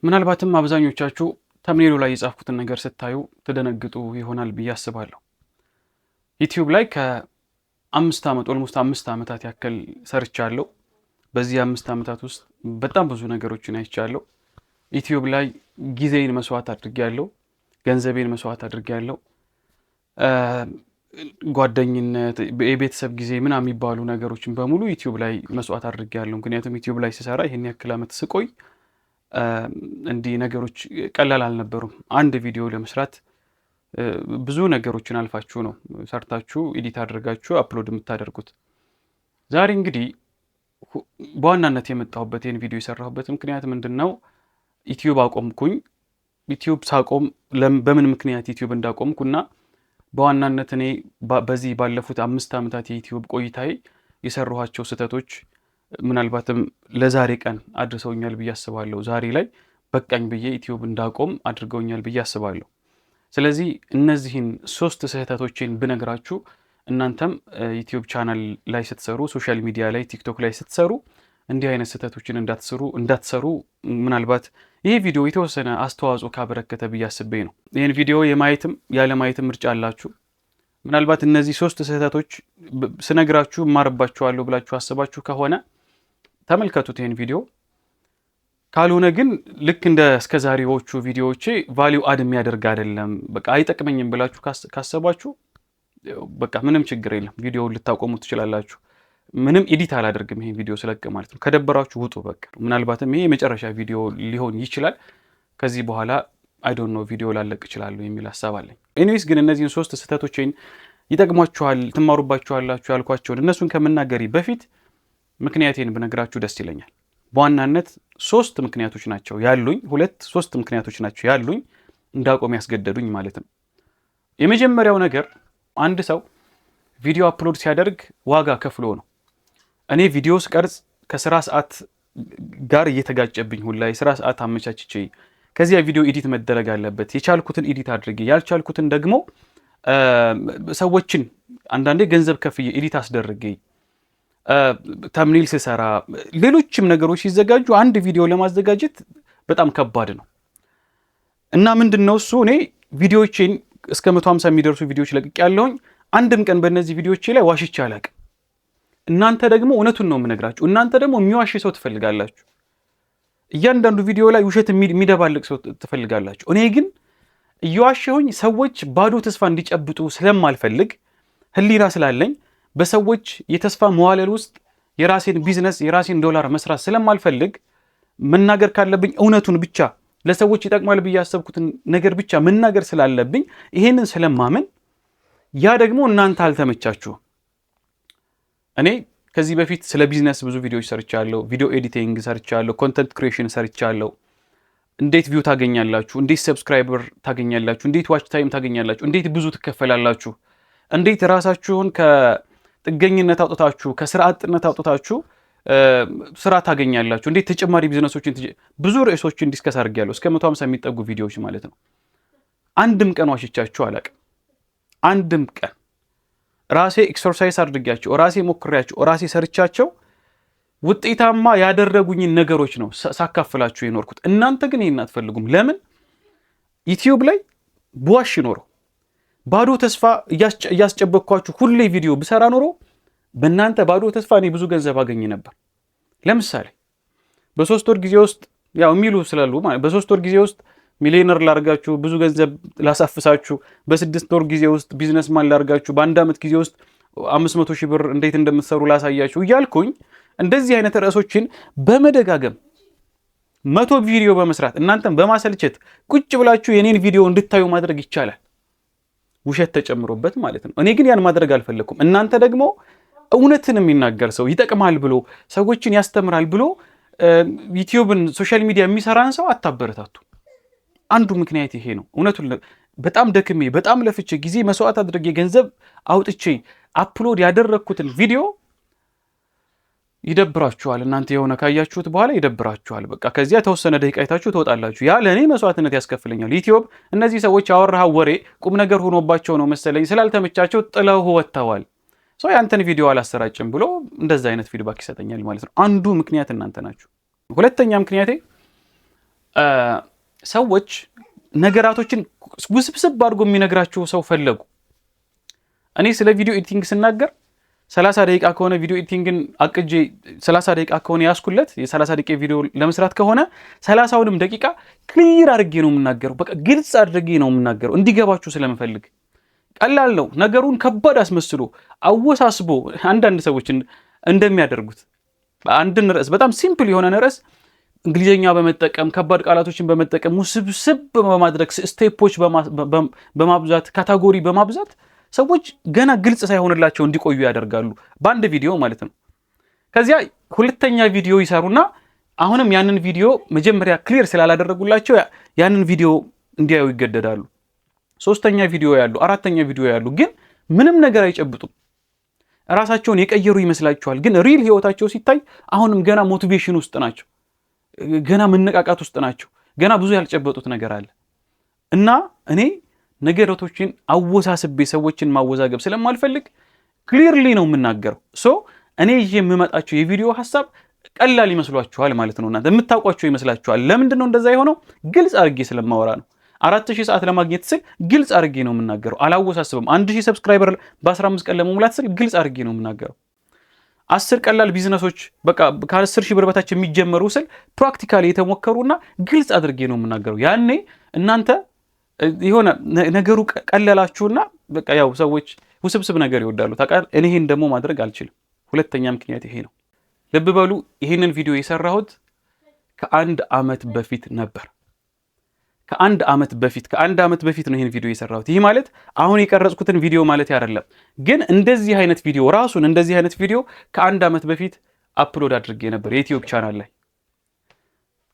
ምናልባትም አብዛኞቻችሁ ተምኔሉ ላይ የጻፍኩትን ነገር ስታዩ ትደነግጡ ይሆናል ብዬ አስባለሁ። ዩቲዩብ ላይ ከ5 ዓመት ኦልሞስት 5 ዓመታት ያክል ሰርቻለሁ። በዚህ 5 ዓመታት ውስጥ በጣም ብዙ ነገሮችን አይቻለሁ። ዩቲዩብ ላይ ጊዜን መስዋዕት አድርጌያለሁ፣ ገንዘቤን መስዋዕት አድርጌያለሁ። ጓደኝነት፣ የቤተሰብ ጊዜ ምናምን የሚባሉ ነገሮችን በሙሉ ዩቲዩብ ላይ መስዋዕት አድርጌያለሁ። ምክንያቱም ዩቲዩብ ላይ ስሰራ ይህን ያክል ዓመት ስቆይ እንዲህ ነገሮች ቀላል አልነበሩም። አንድ ቪዲዮ ለመስራት ብዙ ነገሮችን አልፋችሁ ነው ሰርታችሁ ኤዲት አድርጋችሁ አፕሎድ የምታደርጉት። ዛሬ እንግዲህ በዋናነት የመጣሁበት ይህን ቪዲዮ የሰራሁበት ምክንያት ምንድን ነው? ዩቲዩብ አቆምኩኝ። ዩቲዩብ ሳቆም በምን ምክንያት ዩቲዩብ እንዳቆምኩና በዋናነት እኔ በዚህ ባለፉት 5 ዓመታት የዩቲዩብ ቆይታዬ የሰራኋቸው ስህተቶች ምናልባትም ለዛሬ ቀን አድርሰውኛል ብዬ አስባለሁ። ዛሬ ላይ በቃኝ ብዬ ዩቲዩብ እንዳቆም አድርገውኛል ብዬ አስባለሁ። ስለዚህ እነዚህን 3 ስህተቶችን ብነግራችሁ እናንተም ዩቲዩብ ቻናል ላይ ስትሰሩ፣ ሶሻል ሚዲያ ላይ ቲክቶክ ላይ ስትሰሩ እንዲህ አይነት ስህተቶችን እንዳትሰሩ ምናልባት ይህ ቪዲዮ የተወሰነ አስተዋጽኦ ካበረከተ ብዬ አስቤ ነው። ይህን ቪዲዮ የማየትም ያለማየትም ምርጫ አላችሁ። ምናልባት እነዚህ 3 ስህተቶች ስነግራችሁ እማርባችኋለሁ ብላችሁ አስባችሁ ከሆነ ተመልከቱት ይህን ቪዲዮ። ካልሆነ ግን ልክ እንደ እስከዛሬዎቹ ቪዲዮዎቼ ቫሊዩ አድ የሚያደርግ አይደለም፣ በቃ አይጠቅመኝም ብላችሁ ካሰባችሁ በቃ ምንም ችግር የለም፣ ቪዲዮውን ልታቆሙ ትችላላችሁ። ምንም ኤዲት አላደርግም ይሄን ቪዲዮ ስለቅ ማለት ነው። ከደበራችሁ ውጡ በቃ። ምናልባትም ይሄ የመጨረሻ ቪዲዮ ሊሆን ይችላል። ከዚህ በኋላ አይ ዶንት ኖ ቪዲዮ ላለቅ እችላለሁ የሚል ሀሳብ አለኝ። ኤኒዌይስ ግን እነዚህን 3 ስህተቶችን ይጠቅሟችኋል፣ ትማሩባችኋላችሁ ያልኳቸውን እነሱን ከመናገሬ በፊት ምክንያቴን ብነግራችሁ ደስ ይለኛል። በዋናነት 3 ምክንያቶች ናቸው ያሉኝ፣ 3 ምክንያቶች ናቸው ያሉኝ እንዳቆም ያስገደዱኝ ማለት ነው። የመጀመሪያው ነገር አንድ ሰው ቪዲዮ አፕሎድ ሲያደርግ ዋጋ ከፍሎ ነው። እኔ ቪዲዮ ስቀርጽ ከስራ ሰዓት ጋር እየተጋጨብኝ ሁላ የስራ ሰዓት አመቻችቼ ከዚያ ቪዲዮ ኤዲት መደረግ አለበት። የቻልኩትን ኤዲት አድርጌ ያልቻልኩትን ደግሞ ሰዎችን አንዳንዴ ገንዘብ ከፍዬ ኤዲት አስደርጌ ተምኔል ስሰራ ሌሎችም ነገሮች ሲዘጋጁ አንድ ቪዲዮ ለማዘጋጀት በጣም ከባድ ነው እና ምንድነው እሱ እኔ ቪዲዮዎቼን እስከ 150 የሚደርሱ ቪዲዮዎች ለቅቄ ያለሁኝ አንድም ቀን በእነዚህ ቪዲዮዎቼ ላይ ዋሽቼ አላውቅም። እናንተ ደግሞ እውነቱን ነው የምነግራችሁ። እናንተ ደግሞ የሚዋሽ ሰው ትፈልጋላችሁ። እያንዳንዱ ቪዲዮ ላይ ውሸት የሚደባልቅ ሰው ትፈልጋላችሁ። እኔ ግን እየዋሸሁኝ ሰዎች ባዶ ተስፋ እንዲጨብጡ ስለማልፈልግ ህሊና ስላለኝ በሰዎች የተስፋ መዋለል ውስጥ የራሴን ቢዝነስ የራሴን ዶላር መስራት ስለማልፈልግ መናገር ካለብኝ እውነቱን ብቻ ለሰዎች ይጠቅማል ብዬ ያሰብኩትን ነገር ብቻ መናገር ስላለብኝ ይሄንን ስለማመን ያ ደግሞ እናንተ አልተመቻችሁ። እኔ ከዚህ በፊት ስለ ቢዝነስ ብዙ ቪዲዮዎች ሰርቻለሁ። ቪዲዮ ኤዲቲንግ ሰርቻለሁ። ኮንተንት ክሪኤሽን ሰርቻለሁ። እንዴት ቪው ታገኛላችሁ፣ እንዴት ሰብስክራይበር ታገኛላችሁ፣ እንዴት ዋች ታይም ታገኛላችሁ፣ እንዴት ብዙ ትከፈላላችሁ፣ እንዴት ራሳችሁን ከጥገኝነት አውጥታችሁ ከስራ አጥነት አውጥታችሁ ስራ ታገኛላችሁ፣ እንዴት ተጨማሪ ቢዝነሶችን ብዙ ርዕሶችን ዲስከስ አድርጌያለሁ። እስከ 150 የሚጠጉ ቪዲዮዎች ማለት ነው። አንድም ቀን ዋሽቻችሁ አላውቅም። አንድም ቀን ራሴ ኤክሰርሳይዝ አድርጌያቸው ራሴ ሞክሬያቸው ራሴ ሰርቻቸው ውጤታማ ያደረጉኝን ነገሮች ነው ሳካፍላችሁ የኖርኩት። እናንተ ግን ይሄን አትፈልጉም። ለምን? ዩቲዩብ ላይ በዋሽ ኖሮ ባዶ ተስፋ እያስጨበቅኳችሁ ሁሌ ቪዲዮ ብሰራ ኖሮ በእናንተ ባዶ ተስፋ እኔ ብዙ ገንዘብ አገኝ ነበር። ለምሳሌ በ3 ወር ጊዜ ውስጥ ያው የሚሉ ስላሉ በ3 ወር ጊዜ ውስጥ ሚሊዮነር ላርጋችሁ፣ ብዙ ገንዘብ ላሳፍሳችሁ፣ በ6 ወር ጊዜ ውስጥ ቢዝነስማን ላርጋችሁ፣ በ1 ዓመት ጊዜ ውስጥ 500,000 ብር እንዴት እንደምትሰሩ ላሳያችሁ እያልኩኝ እንደዚህ አይነት ርዕሶችን በመደጋገም 100 ቪዲዮ በመስራት እናንተም በማሰልቸት ቁጭ ብላችሁ የኔን ቪዲዮ እንድታዩ ማድረግ ይቻላል፣ ውሸት ተጨምሮበት ማለት ነው። እኔ ግን ያን ማድረግ አልፈለኩም። እናንተ ደግሞ እውነትን የሚናገር ሰው ይጠቅማል ብሎ ሰዎችን ያስተምራል ብሎ ዩቲዩብን ሶሻል ሚዲያ የሚሰራን ሰው አታበረታቱ። አንዱ ምክንያት ይሄ ነው። እውነቱን በጣም ደክሜ በጣም ለፍቼ ጊዜ መስዋዕት አድርጌ ገንዘብ አውጥቼ አፕሎድ ያደረኩትን ቪዲዮ ይደብራችኋል። እናንተ የሆነ ካያችሁት በኋላ ይደብራችኋል። በቃ ከዚያ ተወሰነ ደቂቃ አይታችሁ ትወጣላችሁ። ያ ለእኔ መስዋዕትነት ያስከፍለኛል። ዩቲዩብ እነዚህ ሰዎች ያወራህ ወሬ ቁም ነገር ሆኖባቸው ነው መሰለኝ ስላልተመቻቸው ጥለው ወጥተዋል። ሰው ያንተን ቪዲዮ አላሰራጭም ብሎ እንደዛ አይነት ፊድባክ ይሰጠኛል ማለት ነው። አንዱ ምክንያት እናንተ ናችሁ። ሁለተኛ ምክንያቴ ሰዎች ነገራቶችን ውስብስብ አድርጎ የሚነግራቸው ሰው ፈለጉ። እኔ ስለ ቪዲዮ ኤዲቲንግ ስናገር 30 ደቂቃ ከሆነ ቪዲዮ ኤዲቲንግን አቅጄ 30 ደቂቃ ከሆነ ያስኩለት የ30 ደቂቃ ቪዲዮ ለመስራት ከሆነ 30ውንም ደቂቃ ክሊር አድርጌ ነው የምናገረው። በቃ ግልጽ አድርጌ ነው የምናገረው እንዲገባችሁ ስለምፈልግ። ቀላል ነው ነገሩን ከባድ አስመስሎ አወሳስቦ አንዳንድ ሰዎች እንደሚያደርጉት አንድን ርዕስ በጣም ሲምፕል የሆነ ርዕስ እንግሊዘኛ በመጠቀም ከባድ ቃላቶችን በመጠቀም ውስብስብ በማድረግ ስቴፖች በማብዛት ካታጎሪ በማብዛት ሰዎች ገና ግልጽ ሳይሆንላቸው እንዲቆዩ ያደርጋሉ በአንድ ቪዲዮ ማለት ነው። ከዚያ ሁለተኛ ቪዲዮ ይሰሩና አሁንም ያንን ቪዲዮ መጀመሪያ ክሊር ስላላደረጉላቸው ያንን ቪዲዮ እንዲያዩ ይገደዳሉ። ሶስተኛ ቪዲዮ ያሉ አራተኛ ቪዲዮ ያሉ ግን ምንም ነገር አይጨብጡም። ራሳቸውን የቀየሩ ይመስላቸዋል፣ ግን ሪል ህይወታቸው ሲታይ አሁንም ገና ሞቲቬሽን ውስጥ ናቸው፣ ገና መነቃቃት ውስጥ ናቸው፣ ገና ብዙ ያልጨበጡት ነገር አለ። እና እኔ ነገራቶችን አወሳስቤ ሰዎችን ማወዛገብ ስለማልፈልግ ክሊርሊ ነው የምናገረው። እኔ ይሄ የምመጣቸው የቪዲዮ ሐሳብ ቀላል ይመስሏችኋል ማለት ነው። እናንተ የምታውቋቸው ይመስላችኋል። ለምንድን ነው እንደዛ የሆነው? ግልጽ አድርጌ ስለማወራ ነው። 4000 ሰዓት ለማግኘት ስል ግልጽ አድርጌ ነው የምናገረው፣ አላወሳስብም። 1000 ሰብስክራይበር በ15 ቀን ለመሙላት ስል ግልጽ አድርጌ ነው የምናገረው። 10 ቀላል ቢዝነሶች በቃ ከ10,000 ብር በታች የሚጀመሩ ስል ፕራክቲካሊ የተሞከሩና ግልጽ አድርጌ ነው የምናገረው። ያኔ እናንተ የሆነ ነገሩ ቀለላችሁና በቃ ያው ሰዎች ውስብስብ ነገር ይወዳሉ ታውቃለህ። እኔ ይሄን ደግሞ ማድረግ አልችልም። ሁለተኛ ምክንያት ይሄ ነው። ልብ በሉ፣ ይሄንን ቪዲዮ የሰራሁት ከአንድ ዓመት በፊት ነበር። ከአንድ ዓመት በፊት ነው ይሄን ቪዲዮ የሰራሁት። ይህ ማለት አሁን የቀረጽኩትን ቪዲዮ ማለት አይደለም፣ ግን እንደዚህ አይነት ቪዲዮ ራሱን እንደዚህ አይነት ቪዲዮ ከአንድ ዓመት በፊት አፕሎድ አድርጌ ነበር የዩቲዩብ ቻናል ላይ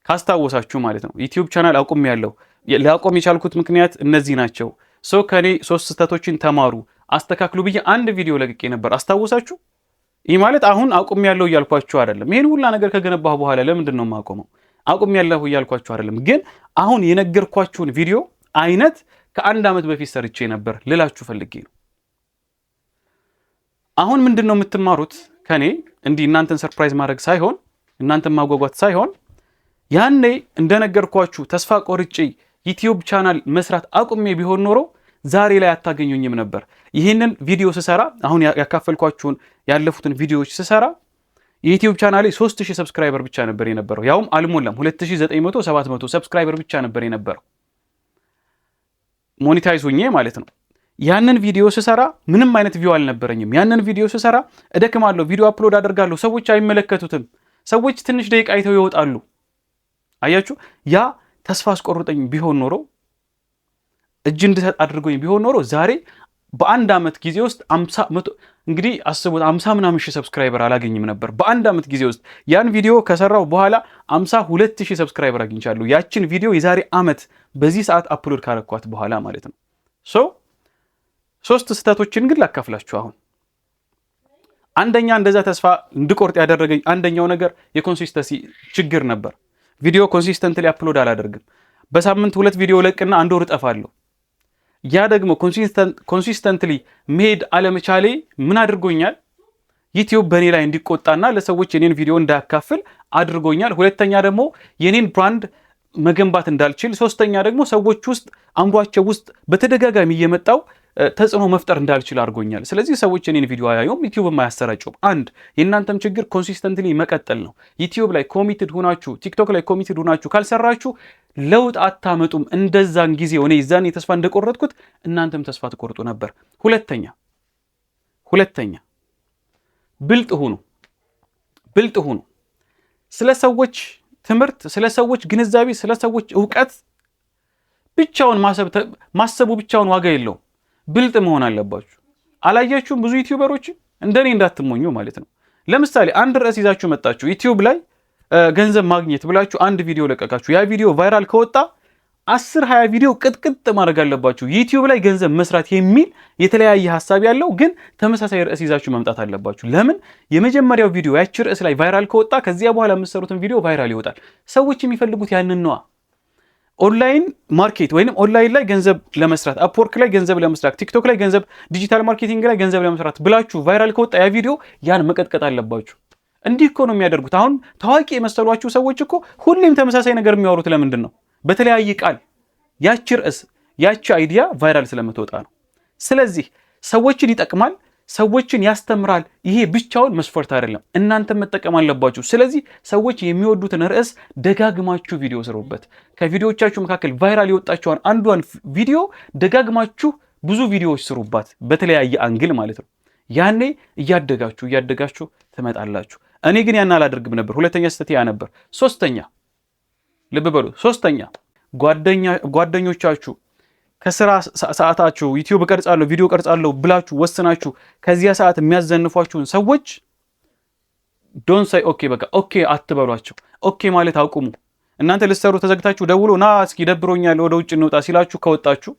ካስታወሳችሁ ማለት ነው። ዩቲዩብ ቻናል አቁሜያለሁ። ላቆም የቻልኩት ምክንያት እነዚህ ናቸው። ከኔ 3 ስህተቶችን ተማሩ አስተካክሉ ብዬ አንድ ቪዲዮ ለቅቄ ነበር። አስታወሳችሁ? ይህ ማለት አሁን አቁሜያለሁ እያልኳችሁ አይደለም። ይሄን ሁላ ነገር ከገነባሁ በኋላ ለምንድን ነው የማቆመው? አቁሜያለሁ እያልኳችሁ አይደለም። ግን አሁን የነገርኳችሁን ቪዲዮ አይነት ከአንድ ዓመት በፊት ሰርቼ ነበር ልላችሁ ፈልጌ ነው። አሁን ምንድን ነው የምትማሩት ከኔ? እንዲህ እናንተን ሰርፕራይዝ ማድረግ ሳይሆን እናንተን ማጓጓት ሳይሆን ያኔ እንደነገርኳችሁ ተስፋ ቆርጬ ዩቲዩብ ቻናል መስራት አቁሜ ቢሆን ኖሮ ዛሬ ላይ አታገኙኝም ነበር። ይህንን ቪዲዮ ስሰራ አሁን ያካፈልኳችሁን ያለፉትን ቪዲዮዎች ስሰራ የዩቲዩብ ቻናሌ 3000 ሰብስክራይበር ብቻ ነበር የነበረው። ያውም አልሞላም 2900 700 ሰብስክራይበር ብቻ ነበር የነበረው ሞኔታይዝ ሆኜ ማለት ነው። ያንን ቪዲዮ ስሰራ ምንም አይነት ቪው አልነበረኝም። ያንን ቪዲዮ ስሰራ እደክማለሁ፣ ቪዲዮ አፕሎድ አደርጋለሁ፣ ሰዎች አይመለከቱትም። ሰዎች ትንሽ ደቂቃ አይተው ይወጣሉ። አያችሁ፣ ያ ተስፋ አስቆርጠኝ ቢሆን ኖሮ እጅ እንድሰጥ አድርጎኝ ቢሆን ኖሮ ዛሬ በአንድ ዓመት ጊዜ ውስጥ 50 እንግዲህ አስቡት 50 ምናምን ሺህ ሰብስክራይበር አላገኝም ነበር በአንድ ዓመት ጊዜ ውስጥ። ያን ቪዲዮ ከሰራው በኋላ 52,000 ሰብስክራይበር አግኝቻለሁ። ያችን ቪዲዮ የዛሬ ዓመት በዚህ ሰዓት አፕሎድ ካረኳት በኋላ ማለት ነው። 3 ስህተቶችን ግን ላካፍላችሁ አሁን። አንደኛ እንደዛ ተስፋ እንድቆርጥ ያደረገኝ አንደኛው ነገር የኮንሲስተንሲ ችግር ነበር። ቪዲዮ ኮንሲስተንትሊ አፕሎድ አላደርግም። በሳምንት 2 ቪዲዮ ለቅና 1 ወር እጠፋለሁ። ያ ደግሞ ኮንሲስተንትሊ መሄድ አለመቻሌ ምን አድርጎኛል? ዩቲዩብ በእኔ ላይ እንዲቆጣና ለሰዎች የኔን ቪዲዮ እንዳያካፍል አድርጎኛል። ሁለተኛ ደግሞ የኔን ብራንድ መገንባት እንዳልችል፣ ሶስተኛ ደግሞ ሰዎች ውስጥ አእምሯቸው ውስጥ በተደጋጋሚ እየመጣው ተጽዕኖ መፍጠር እንዳልችል አድርጎኛል። ስለዚህ ሰዎች የኔን ቪዲዮ አያዩም፣ ዩቲዩብም አያሰራጩም። አንድ የእናንተም ችግር ኮንሲስተንትሊ መቀጠል ነው። ዩቲዩብ ላይ ኮሚትድ ሆናችሁ፣ ቲክቶክ ላይ ኮሚትድ ሆናችሁ ካልሰራችሁ ለውጥ አታመጡም። እንደዛን ጊዜ እኔ ዛኔ ተስፋ እንደቆረጥኩት እናንተም ተስፋ ትቆርጡ ነበር። ሁለተኛ ብልጥ ሁኑ። ስለ ሰዎች ትምህርት፣ ስለ ሰዎች ግንዛቤ፣ ስለ ሰዎች እውቀት ብቻውን ማሰቡ ብቻውን ዋጋ የለውም። ብልጥ መሆን አለባችሁ። አላያችሁም? ብዙ ዩቲዩበሮች እንደኔ እንዳትሞኙ ማለት ነው። ለምሳሌ አንድ ርዕስ ይዛችሁ መጣችሁ ዩቲዩብ ላይ ገንዘብ ማግኘት ብላችሁ አንድ ቪዲዮ ለቀቃችሁ። ያ ቪዲዮ ቫይራል ከወጣ 10-20 ቪዲዮ ቅጥቅጥ ማድረግ አለባችሁ። ዩቲዩብ ላይ ገንዘብ መስራት የሚል የተለያየ ሐሳብ ያለው ግን ተመሳሳይ ርዕስ ይዛችሁ መምጣት አለባችሁ። ለምን? የመጀመሪያው ቪዲዮ ያቺ ርዕስ ላይ ቫይራል ከወጣ ከዚያ በኋላ የምትሰሩትን ቪዲዮ ቫይራል ይወጣል። ሰዎች የሚፈልጉት ያንን ነዋ። ኦንላይን ማርኬት ወይንም ኦንላይን ላይ ገንዘብ ለመስራት፣ አፕወርክ ላይ ገንዘብ ለመስራት፣ ቲክቶክ ላይ ገንዘብ፣ ዲጂታል ማርኬቲንግ ላይ ገንዘብ ለመስራት ብላችሁ ቫይራል ከወጣ ያ ቪዲዮ ያን መቀጥቀጥ አለባችሁ። እንዲህ እኮ ነው የሚያደርጉት። አሁን ታዋቂ የመሰሏችሁ ሰዎች እኮ ሁሌም ተመሳሳይ ነገር የሚያወሩት ለምንድን ነው? በተለያየ ቃል ያቺ ርዕስ ያቺ አይዲያ ቫይራል ስለምትወጣ ነው። ስለዚህ ሰዎችን ይጠቅማል፣ ሰዎችን ያስተምራል፣ ይሄ ብቻውን መስፈርት አይደለም። እናንተ መጠቀም አለባችሁ። ስለዚህ ሰዎች የሚወዱትን ርዕስ ደጋግማችሁ ቪዲዮ ስሩበት። ከቪዲዮዎቻችሁ መካከል ቫይራል የወጣችኋን አንዷን ቪዲዮ ደጋግማችሁ ብዙ ቪዲዮዎች ስሩባት፣ በተለያየ አንግል ማለት ነው። ያኔ እያደጋችሁ ትመጣላችሁ። እኔ ግን ያን አላደርግም ነበር። ሁለተኛ ስህተት ያ ነበር። ሶስተኛ ልብ በሉ፣ ሶስተኛ ጓደኞቻችሁ ከስራ ሰዓታችሁ ዩቲዩብ ቀርጻለሁ ቪዲዮ ቀርጻለሁ ብላችሁ ወስናችሁ ከዚያ ሰዓት የሚያዘንፏችሁን ሰዎች ዶን ሳይ ኦኬ፣ በቃ ኦኬ አትበሏቸው። ኦኬ ማለት አቁሙ። እናንተ ልትሰሩ ተዘግታችሁ ደውሎ ና እስኪ ደብሮኛል ወደ ውጭ እንውጣ ሲላችሁ ከወጣችሁ፣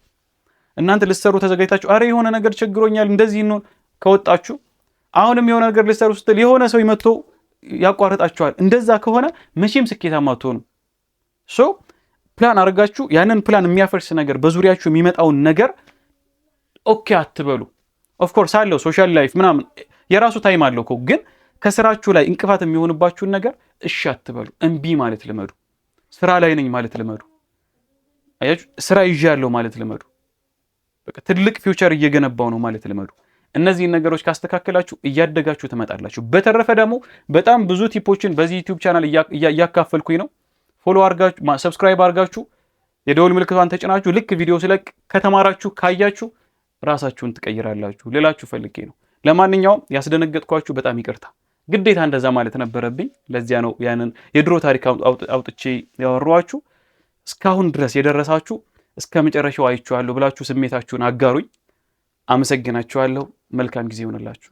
እናንተ ልትሰሩ ተዘጋጅታችሁ አረ የሆነ ነገር ቸግሮኛል እንደዚህ ነው ከወጣችሁ፣ አሁንም የሆነ ነገር ልትሰሩ ስትል የሆነ ሰው ይመጥቶ ያቋርጣችኋል። እንደዛ ከሆነ መቼም ስኬታማ አትሆኑ። ሶ ፕላን አድርጋችሁ ያንን ፕላን የሚያፈርስ ነገር በዙሪያችሁ የሚመጣውን ነገር ኦኬ አትበሉ። ኦፍ ኮርስ አለው ሶሻል ላይፍ ምናምን የራሱ ታይም አለው እኮ፣ ግን ከስራችሁ ላይ እንቅፋት የሚሆንባችሁን ነገር እሺ አትበሉ። እምቢ ማለት ልመዱ። ስራ ላይ ነኝ ማለት ልመዱ። አያችሁ፣ ስራ ይዣለሁ ማለት ልመዱ። በቃ ትልቅ ፊውቸር እየገነባው ነው ማለት ልመዱ። እነዚህን ነገሮች ካስተካከላችሁ እያደጋችሁ ትመጣላችሁ። በተረፈ ደግሞ በጣም ብዙ ቲፖችን በዚህ ዩቲዩብ ቻናል እያካፈልኩኝ ነው። ፎሎ አርጋችሁ ሰብስክራይብ አርጋችሁ የደወል ምልክቷን ተጭናችሁ ልክ ቪዲዮ ስለቅ ከተማራችሁ ካያችሁ ራሳችሁን ትቀይራላችሁ ልላችሁ ፈልጌ ነው። ለማንኛውም ያስደነገጥኳችሁ በጣም ይቅርታ፣ ግዴታ እንደዛ ማለት ነበረብኝ። ለዚያ ነው ያንን የድሮ ታሪክ አውጥቼ ያወራኋችሁ። እስካሁን ድረስ የደረሳችሁ እስከ መጨረሻው አይቻለሁ ብላችሁ ስሜታችሁን አጋሩኝ። አመሰግናችኋለሁ። መልካም ጊዜ ይሆንላችሁ።